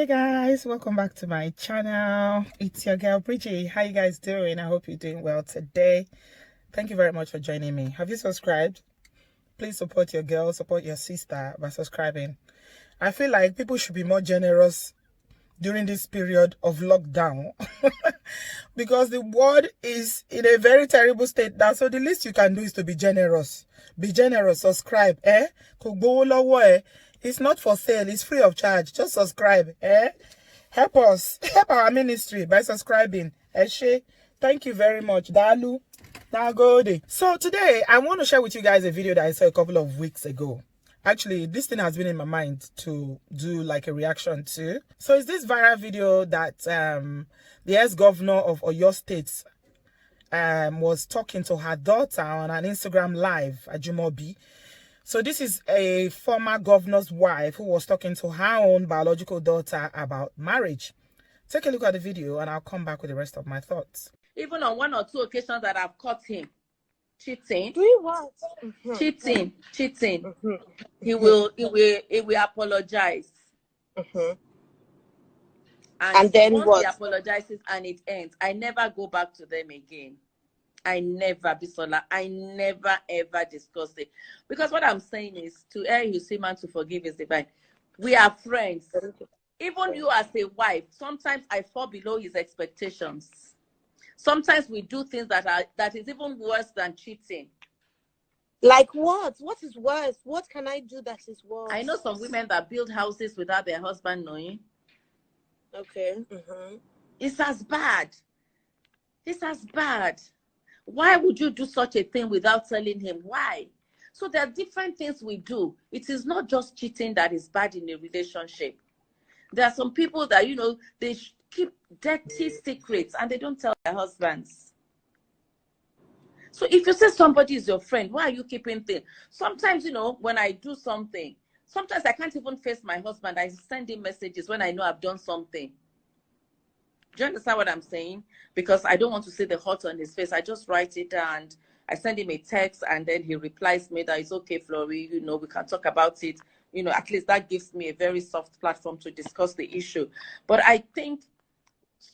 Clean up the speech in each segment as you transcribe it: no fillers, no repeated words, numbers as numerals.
Hey guys, welcome back to my channel. It's your girl Bridgie. How you guys doing? I hope you're doing well today. Thank you very much for joining me. Have you subscribed? Please support your girl, support your sister by subscribing. I feel like people should be more generous during this period of lockdown because the world is in a very terrible state now. So the least you can do is to be generous. Be generous, subscribe. It's not for sale, it's free of charge. Just subscribe. Help us, help our ministry by subscribing. Thank you very much. Dalu. Nagode. So today I want to share with you guys a video that I saw a couple of weeks ago. Actually, this thing has been in my mind to do like a reaction to. So it's this viral video that the ex-governor of Oyo State was talking to her daughter on an Instagram live, Ajumobi. So this is a former governor's wife who was talking to her own biological daughter about marriage. Take a look at the video and I'll come back with the rest of my thoughts. Even on 1 or 2 occasions that I've caught him cheating. Do you what? Cheating. He will apologize. And then once he apologizes and it ends, I never go back to them again. I never ever discuss it. Because what I'm saying is, to err is human, to forgive is divine. We are friends. Even you as a wife, sometimes I fall below his expectations. Sometimes we do things that is even worse than cheating. Like what? What is worse? What can I do that is worse? I know some women that build houses without their husband knowing. Okay. It's as bad. It's as bad. Why would you do such a thing without telling him? Why? So there are different things we do. It is not just cheating that is bad in a relationship. There are some people that, you know, they keep dirty secrets and they don't tell their husbands. So if you say somebody is your friend, why are you keeping things? Sometimes, you know, when I do something, sometimes I can't even face my husband. I send him messages when I know I've done something. Do you understand what I'm saying? Because I don't want to see the hurt on his face. I just write it down and I send him a text and then he replies me that it's okay, Flori, you know, we can talk about it. You know, at least that gives me a very soft platform to discuss the issue. But I think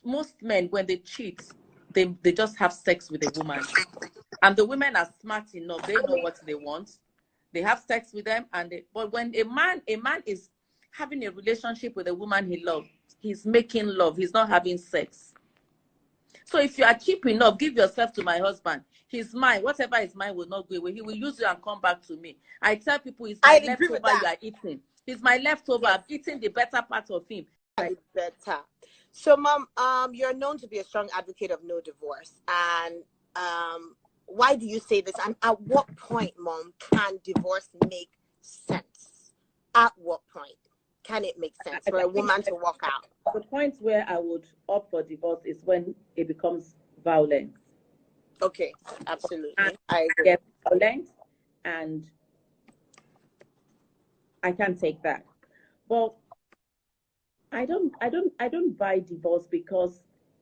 most men, when they cheat, they just have sex with a woman. And the women are smart enough. They know what they want. They have sex with them. But when a man is having a relationship with a woman he loves, he's making love. He's not having sex. So if you are cheap enough, give yourself to my husband. He's mine. Whatever is mine will not go away. He will use you and come back to me. I tell people it's my leftover you are eating. He's my leftover. Yes. I'm eating the better part of him. Better. So, Mom, you're known to be a strong advocate of no divorce. And why do you say this? And at what point, Mom, can divorce make sense? At what point can it make sense for a woman to walk out? The point where I would opt for divorce is when it becomes violent. Okay, absolutely. And I agree. Get violent, and I can't take that. Well, I don't buy divorce because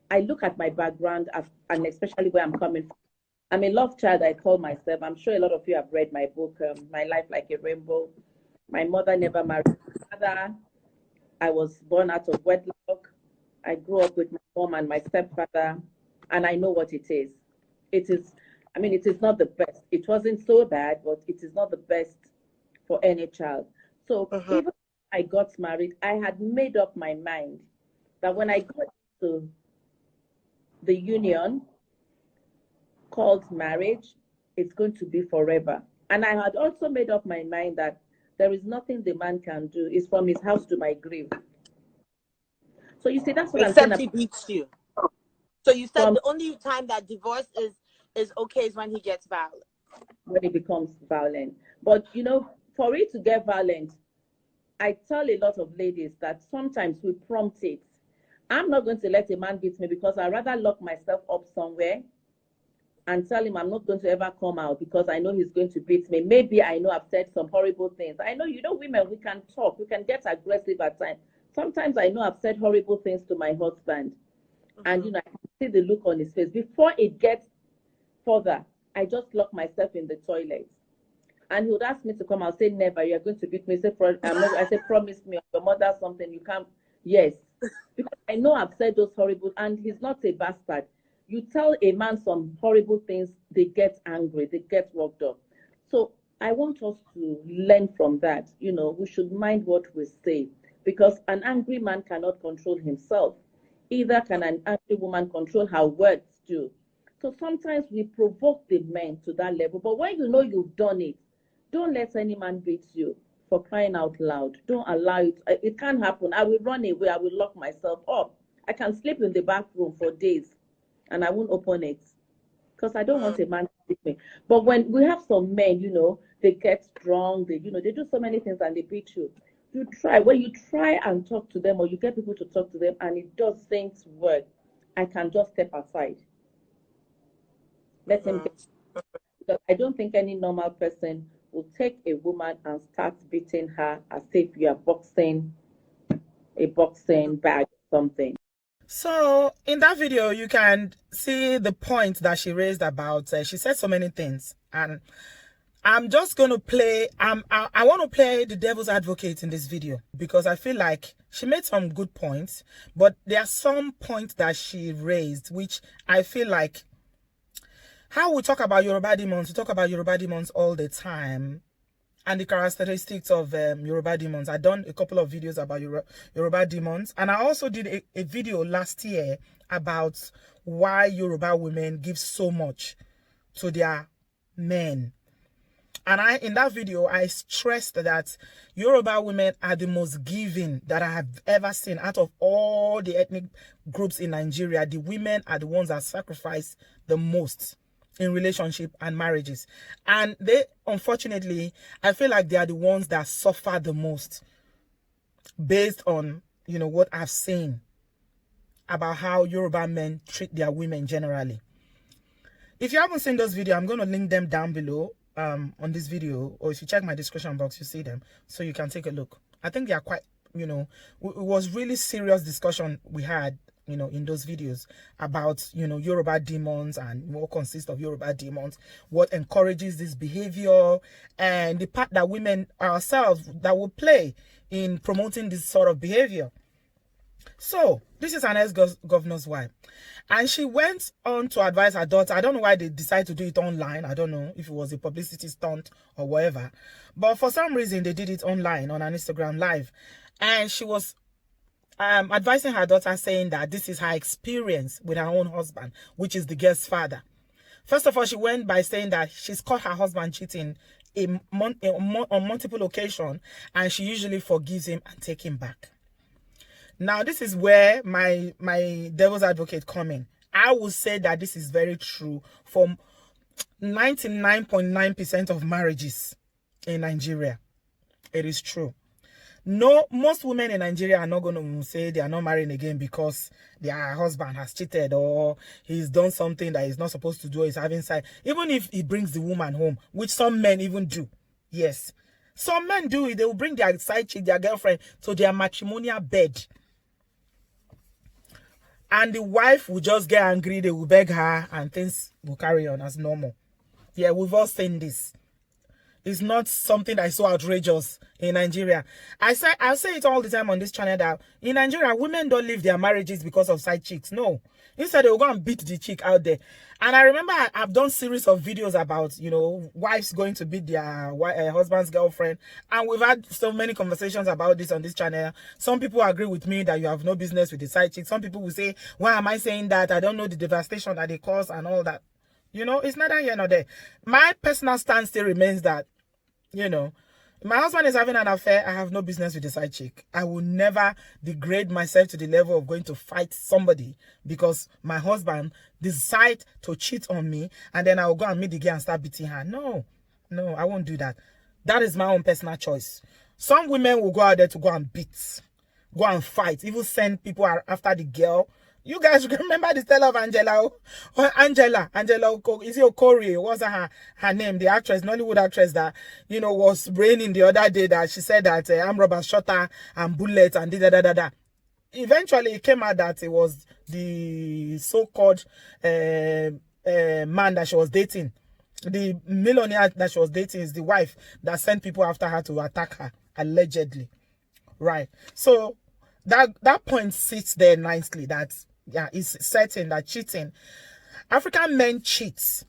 I look at my background and especially where I'm coming from. I'm a love child, I call myself. I'm sure a lot of you have read my book, My Life Like a Rainbow. My mother never married my father. I was born out of wedlock. I grew up with my mom and my stepfather, and I know what it is. It is not the best. It wasn't so bad, but it is not the best for any child. So even when I got married, I had made up my mind that when I got to the union called marriage, it's going to be forever. And I had also made up my mind that there is nothing the man can do. It's from his house to my grave. So you see, that's what Except I'm saying. He beats you. So you said the only time that divorce is okay is when he gets violent. When it becomes violent. But, you know, for it to get violent, I tell a lot of ladies that sometimes we prompt it. I'm not going to let a man beat me because I'd rather lock myself up somewhere and tell him I'm not going to ever come out because I know he's going to beat me. Maybe I know I've said some horrible things. I know, you know, women, we can talk. We can get aggressive at times. Sometimes I know I've said horrible things to my husband. And, you know, I can see the look on his face. Before it gets further, I just lock myself in the toilet. And he would ask me to come. I'll say, never, you're going to beat me. I say, promise me, your mother something. Yes, because I know I've said those horrible, and he's not a bastard. You tell a man some horrible things, they get angry, they get worked up. So I want us to learn from that. You know, we should mind what we say, because an angry man cannot control himself. Either can an angry woman control her words too. So sometimes we provoke the men to that level. But when you know you've done it, don't let any man beat you, for crying out loud. Don't allow it. It can't happen. I will run away. I will lock myself up. I can sleep in the back room for days and I won't open it because I don't want a man to beat me. But when we have some men, you know, they get strong, they, you know, they do so many things and they beat you. You try, when you try and talk to them or you get people to talk to them and it doesn't work, I can just step aside. Let him get, because I don't think any normal person will take a woman and start beating her as if you are boxing a boxing bag or something. So in that video, you can see the point that she raised about, she said so many things, and I'm just going to play, I want to play the devil's advocate in this video, because I feel like she made some good points, but there are some points that she raised, which I feel like, how we talk about Yoruba demons, we talk about Yoruba demons all the time, and the characteristics of Yoruba demons. I've done a couple of videos about Yoruba demons, and I also did a video last year about why Yoruba women give so much to their men. And in that video, I stressed that Yoruba women are the most giving that I have ever seen. Out of all the ethnic groups in Nigeria, the women are the ones that sacrifice the most in relationship and marriages. And they, unfortunately, I feel like they are the ones that suffer the most based on, you know, what I've seen about how Yoruba men treat their women generally. If you haven't seen those videos, I'm going to link them down below on this video, or if you check my description box, you see them, so you can take a look. I think they are quite, you know, it was really serious discussion we had, you know, in those videos about, you know, Yoruba demons and what consists of Yoruba demons, what encourages this behavior, and the part that women ourselves that will play in promoting this sort of behavior. So this is an ex-governor's wife, and she went on to advise her daughter. I don't know why they decided to do it online. I don't know if it was a publicity stunt or whatever, but for some reason they did it online on an Instagram live, and she was advising her daughter, saying that this is her experience with her own husband, which is the girl's father. First of all, she went by saying that she's caught her husband cheating on multiple occasions, and she usually forgives him and takes him back. Now, this is where my devil's advocate come in. I would say that this is very true for 99.9% of marriages in Nigeria. It is true. No, most women in Nigeria are not going to say they are not marrying again because their husband has cheated or he's done something that he's not supposed to do, or he's having sex. Even if he brings the woman home, which some men even do. Yes. Some men do it. They will bring their side chick, their girlfriend, to their matrimonial bed. And the wife will just get angry, they will beg her, and things will carry on as normal. Yeah, we've all seen this. It's not something that is so outrageous in Nigeria. I say it all the time on this channel that in Nigeria, women don't leave their marriages because of side chicks. No. Instead, they will go and beat the chick out there. And I remember I've done series of videos about, you know, wives going to beat their husband's girlfriend. And we've had so many conversations about this on this channel. Some people agree with me that you have no business with the side chick. Some people will say, why am I saying that? I don't know the devastation that they cause and all that. You know, it's neither here nor there. My personal stance still remains that, you know, my husband is having an affair. I have no business with the side chick. I will never degrade myself to the level of going to fight somebody because my husband decide to cheat on me, and then I will go and meet the girl and start beating her. No, I won't do that. That is my own personal choice. Some women will go out there to go and beat, go and fight, even send people after the girl. You guys remember the tale of Angela? Angela, is it Okori? What's her name? The actress, Nollywood actress that, you know, was raining the other day, that she said that armed robbers shot her and bullets and da. Eventually, it came out that it was the so-called man that she was dating. The millionaire that she was dating is the wife that sent people after her to attack her, allegedly. Right. So, that point sits there nicely. That yeah, it's certain that cheating, African men cheat.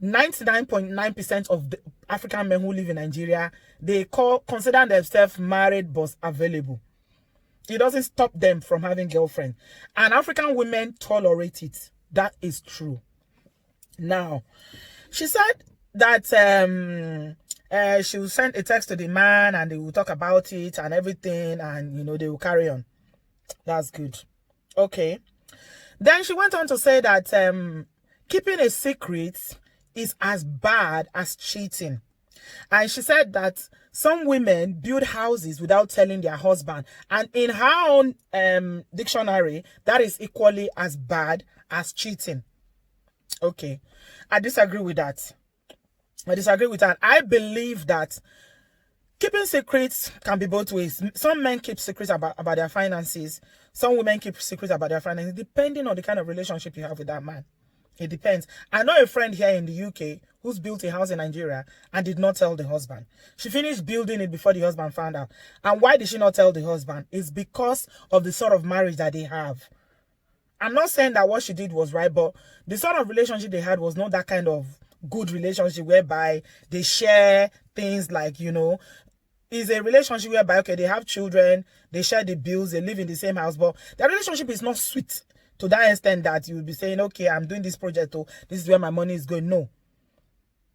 99.9% of the African men who live in Nigeria, they consider themselves married but available. It doesn't stop them from having girlfriend. And African women tolerate it. That is true. Now, she said that she will send a text to the man and they will talk about it and everything, and you know, they will carry on. That's good. Okay. Then she went on to say that keeping a secret is as bad as cheating. And she said that some women build houses without telling their husband. And in her own dictionary, that is equally as bad as cheating. Okay. I disagree with that. I believe that keeping secrets can be both ways. Some men keep secrets about their finances. Some women keep secrets about their finances, depending on the kind of relationship you have with that man. It depends. I know a friend here in the UK who's built a house in Nigeria and did not tell the husband. She finished building it before the husband found out. And why did she not tell the husband? It's because of the sort of marriage that they have. I'm not saying that what she did was right, but the sort of relationship they had was not that kind of good relationship whereby they share things like, you know, is a relationship whereby, okay, they have children, they share the bills, they live in the same house, but their relationship is not sweet to that extent that you will be saying, okay, I'm doing this project, oh, this is where my money is going.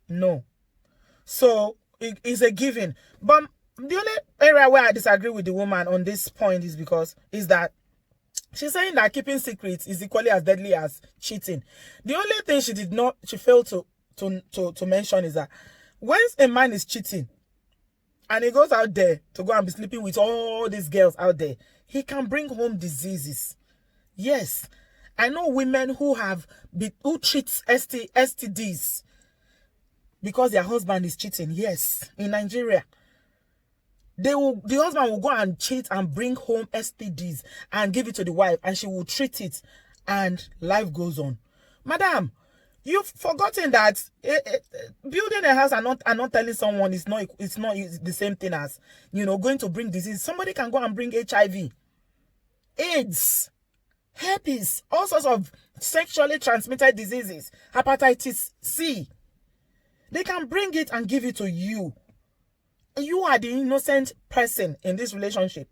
No. So it is a given. But the only area where I disagree with the woman on this point is that she's saying that keeping secrets is equally as deadly as cheating. The only thing she failed to mention is that once a man is cheating and he goes out there to go and be sleeping with all these girls out there, he can bring home diseases. Yes, I know women who treat STDs because their husband is cheating. Yes, in Nigeria, the husband will go and cheat and bring home STDs and give it to the wife, and she will treat it, and life goes on. Madam, you've forgotten that building a house and not telling someone it's not the same thing as, you know, going to bring disease. Somebody can go and bring HIV, AIDS, herpes, all sorts of sexually transmitted diseases, hepatitis C. They can bring it and give it to you. You are the innocent person in this relationship.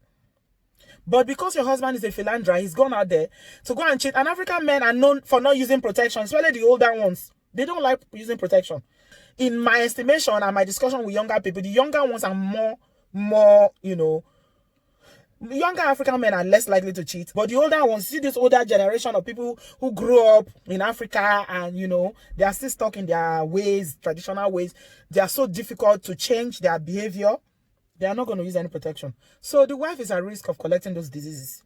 But because your husband is a philanderer, he's gone out there to go and cheat. And African men are known for not using protection, especially the older ones. They don't like using protection. In my estimation and my discussion with younger people, the younger ones are more, you know, younger African men are less likely to cheat. But the older ones, see this older generation of people who grew up in Africa and, you know, they are still stuck in their ways, traditional ways. They are so difficult to change their behavior. They are not going to use any protection. So the wife is at risk of collecting those diseases.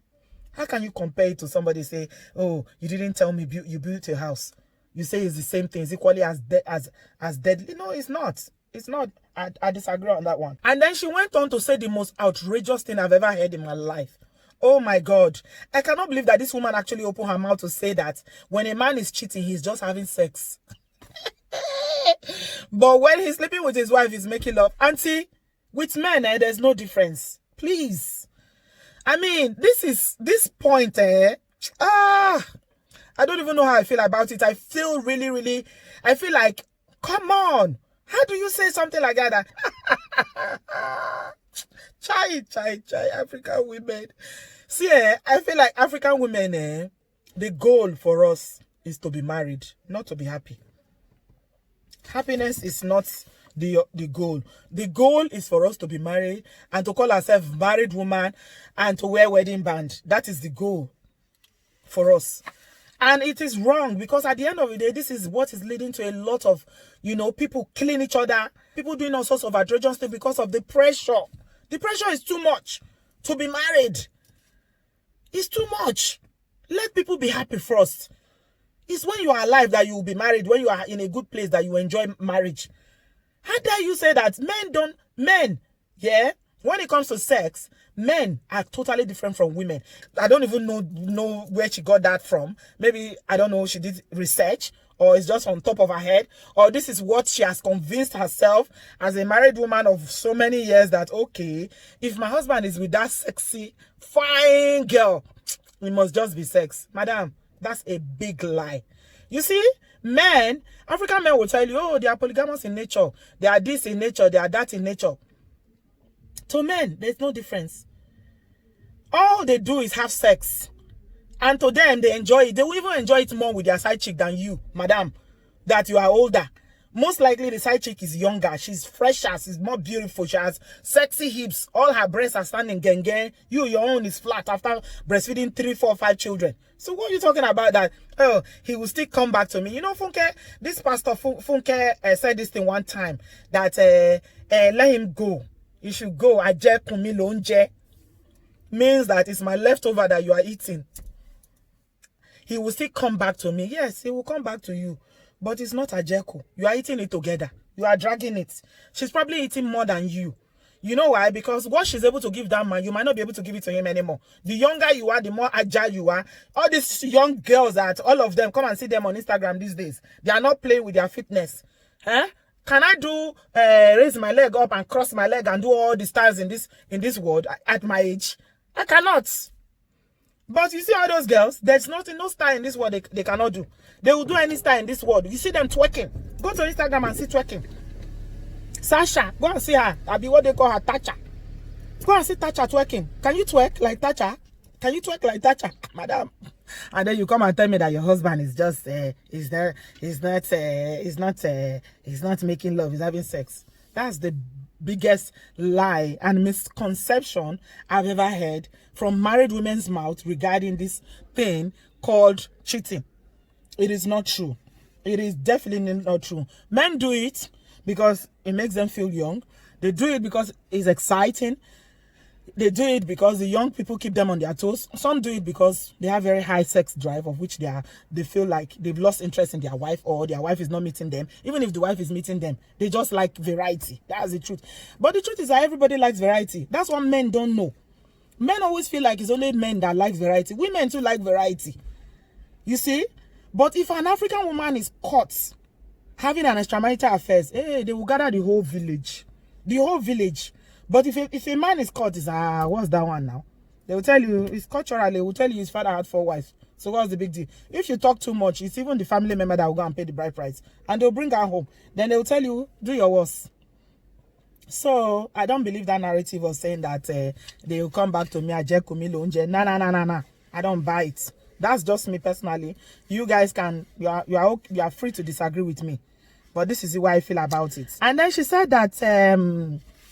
How can you compare it to somebody say, oh, you didn't tell me you built a house? You say it's the same thing. It's equally as deadly. No, it's not. It's not. I disagree on that one. And then she went on to say the most outrageous thing I've ever heard in my life. Oh my God. I cannot believe that this woman actually opened her mouth to say that when a man is cheating, he's just having sex. But when he's sleeping with his wife, he's making love. Auntie, with men, there's no difference. Please. I mean, this point, I don't even know how I feel about it. I feel really, I feel like, come on. How do you say something like that? Chai, African women. See, I feel like African women, the goal for us is to be married, not to be happy. Happiness is not the goal. The goal is for us to be married and to call ourselves married woman and to wear wedding band. That is the goal for us. And it is wrong because at the end of the day, this is what is leading to a lot of, you know, people killing each other, people doing all sorts of outrageous things because of the pressure. The pressure is too much to be married. It's too much. Let people be happy first. It's when you are alive that you will be married, when you are in a good place that you enjoy marriage. How dare you say that men, yeah? When it comes to sex, men are totally different from women. I don't even know where she got that from. Maybe, I don't know, she did research or it's just on top of her head, or this is what she has convinced herself as a married woman of so many years that, okay, if my husband is with that sexy, fine girl, it must just be sex. Madam, that's a big lie. You see, men, African men will tell you, oh, they are polygamous in nature. They are this in nature. They are that in nature. To men, there's no difference. All they do is have sex. And to them, they enjoy it. They will even enjoy it more with their side chick than you, madam, that you are older. Most likely, the side chick is younger. She's fresher. She's more beautiful. She has sexy hips. All her breasts are standing gang. Your own is flat after breastfeeding 3, 4, 5 children. So what are you talking about that? Oh, he will still come back to me. You know, Funke, this pastor Funke said this thing one time, that let him go. You should go. Aje kumi lonje means that it's my leftover that you are eating. He will still come back to me. Yes, he will come back to you. But it's not a jeko. You are eating it together. You are dragging it. She's probably eating more than you. You know why? Because what she's able to give that man, you might not be able to give it to him anymore. The younger you are, the more agile you are. All these young girls, that all of them, come and see them on Instagram these days. They are not playing with their fitness. Huh? Can I do raise my leg up and cross my leg and do all the styles in this world at my age? I cannot. But you see all those girls, there's nothing, no style in this world they cannot do. They will do any style in this world. You see them twerking. Go to Instagram and see twerking. Sasha, go and see her. I'll be what they call her Tacha. Go and see Tacha twerking. Can you twerk like Tacha? Can you twerk like Tacha, madam? And then you come and tell me that your husband is just he's not making love, he's having sex. That's the biggest lie and misconception I've ever heard from married women's mouth regarding this thing called cheating. It is not true. It is definitely not true. Men do it because it makes them feel young. They do it because it's exciting. They do it because the young people keep them on their toes. Some do it because they have very high sex drive, of which they feel like they've lost interest in their wife, or their wife is not meeting them. Even if the wife is meeting them, they just like variety. That's the truth. But the truth is that everybody likes variety. That's what men don't know. Men always feel like it's only men that like variety. Women too like variety. You see? But if an African woman is caught having an extramarital affair, hey, they will gather the whole village. The whole village. But if a man is caught, what's that one now? They will tell you, it's cultural. They will tell you his father had 4 wives. So what's the big deal? If you talk too much, it's even the family member that will go and pay the bride price. And they'll bring her home. Then they will tell you, do your worst. So I don't believe that narrative of saying that they will come back to me. Nah. I don't buy it. That's just me personally. You guys can, you are free to disagree with me. But this is the way I feel about it. And then she said that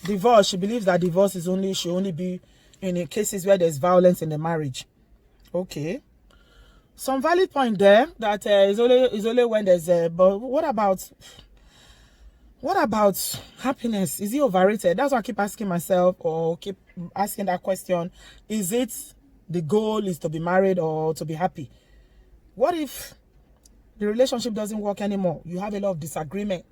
divorce, she believes that divorce should only be in cases where there's violence in the marriage. Okay. Some valid point there, that is only when there's but what about happiness? Is it overrated? That's what I keep asking myself, or keep asking that question. Is it the goal is to be married or to be happy? What if the relationship doesn't work anymore? You have a lot of disagreement,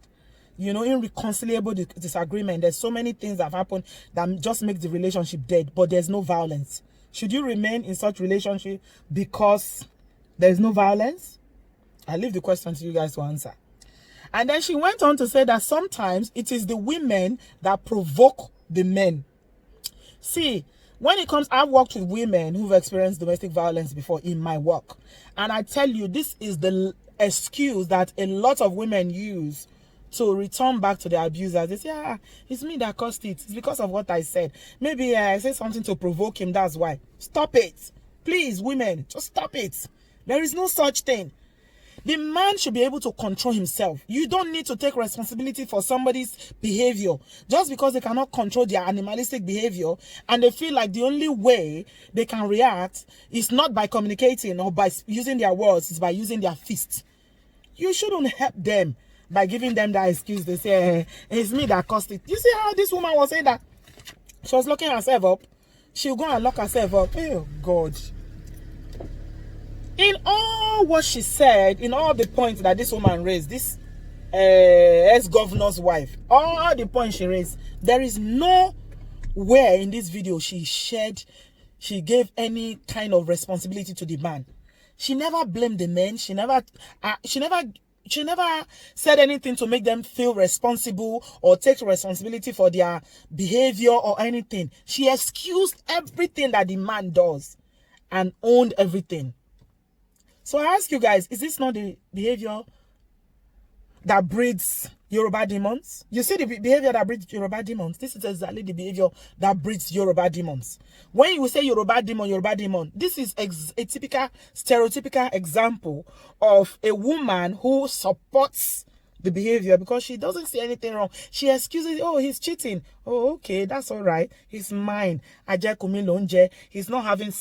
you know, irreconcilable disagreement. There's so many things that have happened that just make the relationship dead, but there's no violence. Should you remain in such relationship because there's no violence? I leave the question to you guys to answer. And then she went on to say that sometimes it is the women that provoke the men. See, when it comes, I've worked with women who've experienced domestic violence before in my work. And I tell you, this is the excuse that a lot of women use to return back to their abusers. They say, it's me that caused it. It's because of what I said. Maybe I said something to provoke him, that's why. Stop it. Please, women, just stop it. There is no such thing. The man should be able to control himself. You don't need to take responsibility for somebody's behavior just because they cannot control their animalistic behavior, and they feel like the only way they can react is not by communicating or by using their words, it's by using their fists. You shouldn't help them by giving them that excuse. They say, it's me that caused it. You see how this woman was saying that she was locking herself up? She'll go and lock herself up. Oh, God. In all what she said, in all the points that this woman raised, this ex-governor's wife, all the points she raised, there is nowhere in this video she gave any kind of responsibility to the man. She never blamed the men. She never she never said anything to make them feel responsible or take responsibility for their behavior or anything. She excused everything that the man does and owned everything. So I ask you guys, is this not the behavior that breeds Yoruba demons? You see the behavior that breeds Yoruba demons? This is exactly the behavior that breeds Yoruba demons. When you say Yoruba demon, this is a typical, stereotypical example of a woman who supports the behavior because she doesn't see anything wrong. She excuses, oh, he's cheating. Oh, okay, that's all right. He's mine. He's not having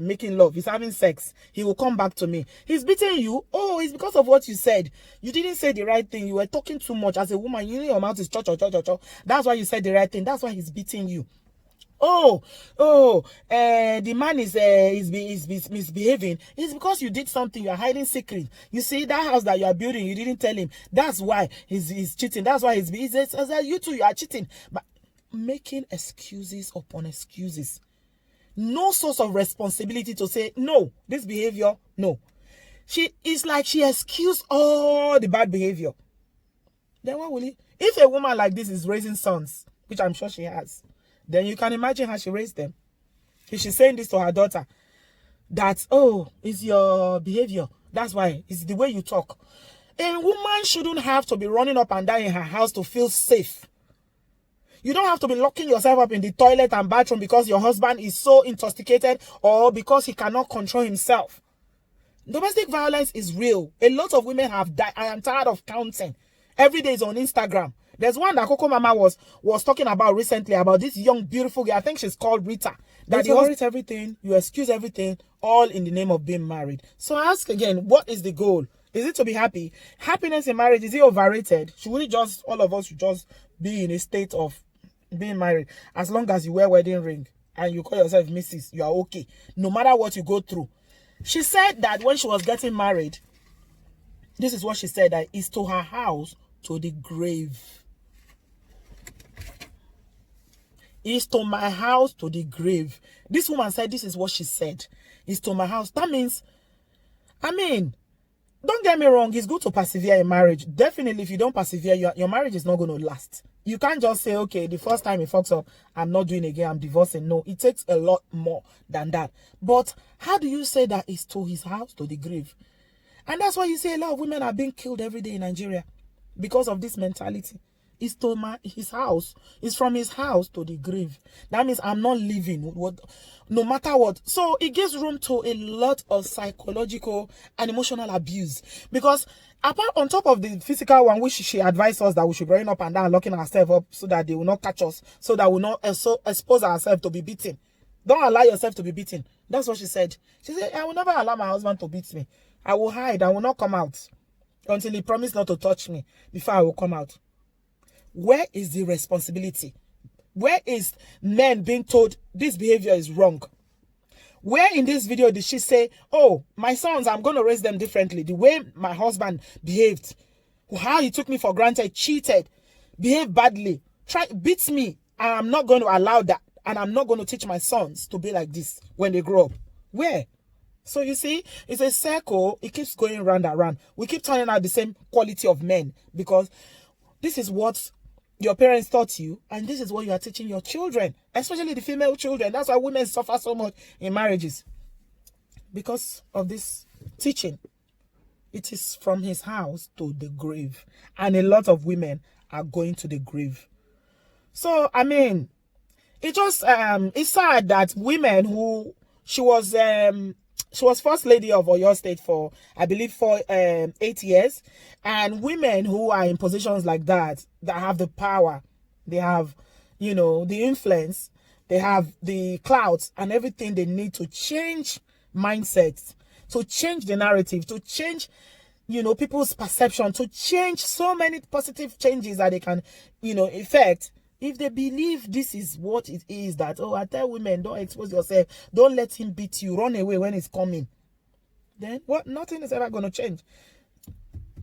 making love. He's having sex. He will come back to me. He's beating you. Oh, it's because of what you said. You didn't say the right thing. You were talking too much. As a woman, you know your mouth is cho. That's why you said the right thing. That's why he's beating you. The man is misbehaving. It's because you did something. You are hiding secret. You see that house that you are building, you didn't tell him. That's why he's cheating. That's why he's you two, you are cheating. But making excuses upon excuses. No source of responsibility to say, no, this behavior, no. It's like she excused all the bad behavior. Then what will he? If a woman like this is raising sons, which I'm sure she has, then you can imagine how she raised them. If she's saying this to her daughter, that, oh, it's your behavior. That's why. It's the way you talk. A woman shouldn't have to be running up and down in her house to feel safe. You don't have to be locking yourself up in the toilet and bathroom because your husband is so intoxicated or because he cannot control himself. Domestic violence is real. A lot of women have died. I am tired of counting. Every day is on Instagram. There's one that Coco Mama was talking about recently, about this young, beautiful girl. I think she's called Rita. That you tolerate everything, you excuse everything, all in the name of being married. So I ask again, what is the goal? Is it to be happy? Happiness in marriage, is it overrated? Should we just, all of us should just be in a state of being married? As long as you wear wedding ring and you call yourself Mrs., you are okay. No matter what you go through. She said that when she was getting married, this is what she said, that it's to her house, to the grave. Is to my house, to the grave. This woman said this is what she said. Is to my house. That means, don't get me wrong, it's good to persevere in marriage. Definitely, if you don't persevere, your marriage is not going to last. You can't just say, okay, the first time it fucks up, I'm not doing it again, I'm divorcing. No, it takes a lot more than that. But how do you say that it's to his house, to the grave? And that's why you see a lot of women are being killed every day in Nigeria because of this mentality. It's to his house. It's from his house to the grave. That means I'm not leaving, no matter what. So it gives room to a lot of psychological and emotional abuse. Because apart on top of the physical one, which she advised us that we should run up and down, locking ourselves up so that they will not catch us, so that we will not expose ourselves to be beaten. Don't allow yourself to be beaten. That's what she said. She said, I will never allow my husband to beat me. I will hide. I will not come out until he promised not to touch me before I will come out. Where is the responsibility? Where is men being told this behavior is wrong? Where in this video did she say, oh, my sons, I'm going to raise them differently. The way my husband behaved, how he took me for granted, cheated, behaved badly, beats me, and I'm not going to allow that. And I'm not going to teach my sons to be like this when they grow up. Where? So you see, it's a circle. It keeps going round and round. We keep turning out the same quality of men because this is what your parents taught you, and this is what you are teaching your children, especially the female children. That's why women suffer so much in marriages, because of this teaching. It is from his house to the grave, and a lot of women are going to the grave. So it just it's sad that women who she was first lady of Oyo State for, I believe, for 8 years. And women who are in positions like that have the power, they have, the influence, they have the clout and everything they need to change mindsets, to change the narrative, to change, people's perception, to change so many positive changes that they can, effect. If they believe this is what it is, that, oh, I tell women, don't expose yourself, don't let him beat you, run away when he's coming, then what? Nothing is ever going to change.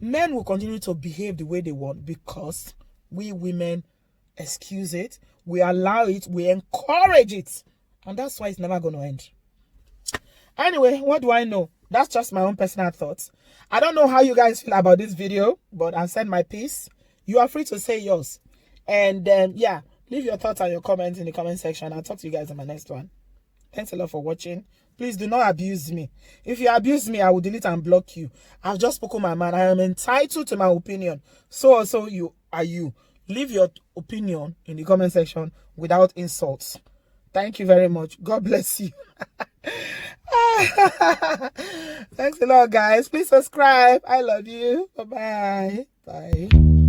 Men will continue to behave the way they want because we women excuse it, we allow it, we encourage it. And that's why it's never going to end. Anyway, what do I know? That's just my own personal thoughts. I don't know how you guys feel about this video, but I've said my piece. You are free to say yours. And yeah, leave your thoughts and your comments in the comment section. I'll talk to you guys in my next one. Thanks a lot for watching. Please do not abuse me. If you abuse me, I will delete and block you. I've just spoken my mind. I am entitled to my opinion. So also you are you. Leave your opinion in the comment section without insults. Thank you very much. God bless you. Thanks a lot, guys. Please subscribe. I love you. Bye-bye. Bye.